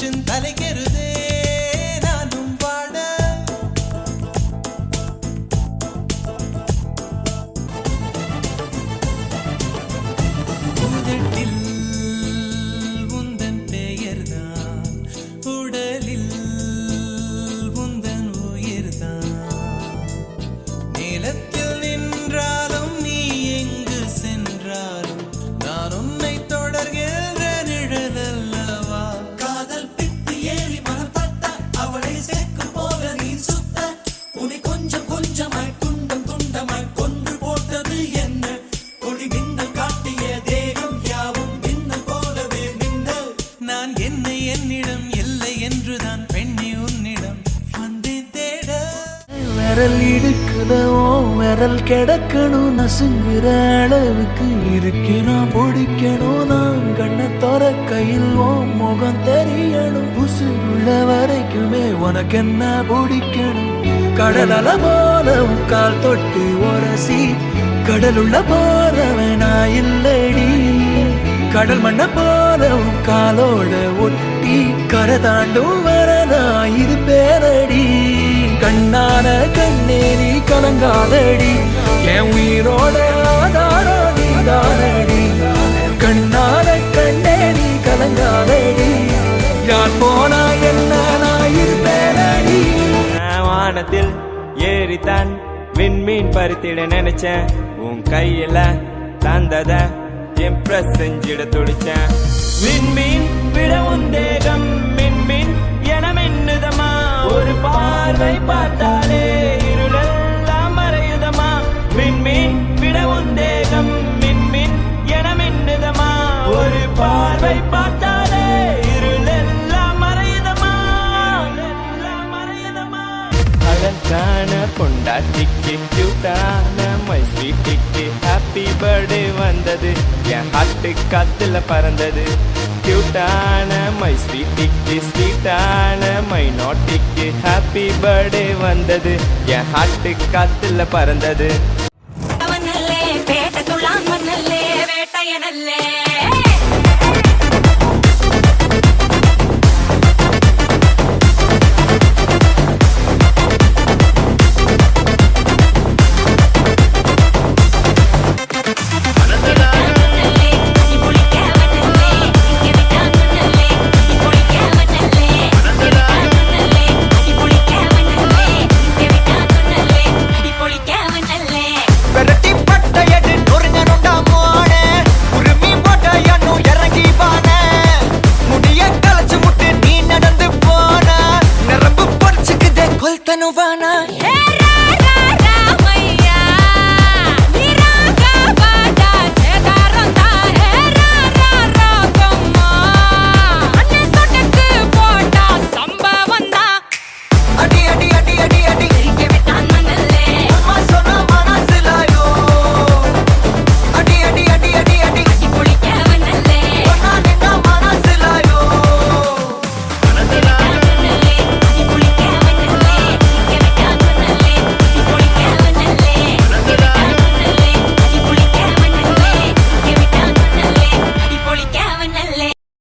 tension தலைக்கெருதே நானும் வாட உதட்டில் உந்தன் பெயர்தான் உடலில் உந்தன் உயிர்தான் நிலத்தில் நின்றாலும் நீ எங்கு சென்றாலும் நான் உன்னை தொடர்கின்ற நிழல் அல்லவா காதல் பித்து ஏறி மனப்பட்ட அவளை சேர்க்கு போல நீ சுத்த உன்னை கொஞ்சம் கொஞ்சமாய் துண்டம் துண்டமாய் கொன்று போட்டது என்ன ஒளி மின்னல் காட்டிய தேகம் யாவும் மின்னல் போலவே மின்னல் நான் என்னை என்னிடம் இல்லை என்றுதான் பெண்ணி உன்னிடம் வந்தேன் தேட விரல் இடுக்குதவோ விரல் கிடக்கணும் நசுங்குற அளவுக்கு இருக்கணும் பிடிக்கணும் நான் கண்ணை தோற கையில் ஓ முகம் தெரியணும் உசுருள்ள வரைக்குமே உனக்கு என்ன பிடிக்கணும் கடல் அல போல உன் கால் தொட்டு உரசி கடலுள்ள போறவன் நான் இல்லடி கடல் மண்ண போல உன் காலோட ஒட்டி கரை தாண்டும் வர நான் இருப்பேனடி கண்ணான கண்ணே நீ கலங்காதடி என் உயிரோட ஆதாரம் நீ தானடி கண்ணான கண்ணே நீ கலங்காதடி யார் போனா என்ன நான் இருப்பேனடி வானத்தில் ஏறித்தான் விண்மீன் பறித்திட நினைச்சேன் உன் கையில தந்தத இம்ப்ரெஸ் செஞ்சிட துடிச்சேன் விண்மீன் விட உன் தேகம் மின்மீன் என மின்னுதமா ஒரு பார்வை பார்த்தாலே இருளெல்லாம் மறையுதமா விண்மீன் விட உன் தேகம் மின்மீன் என மின்னுதமா ஒரு பார்வை பார்த்தாலே இருளெல்லாம் மறையுதமா அழகான பொண்டாட்டிக்கு கியூட்டான மை ஸ்வீட்டிக்கு ஹாப்பி பர்த்டே வந்தது என் ஹார்ட்டு காத்துல பறந்தது கியூட்டான மை ஸ்வீட்டிக்கு ஸ்வீட்டான மை நாட்டிக்கு ஹாப்பி பர்த்டே வந்தது என் ஹார்ட்டு காத்துல பறந்தது அவனல்லே பேட்ட துளான் மண்ணல்லே வேட்டையனல்லே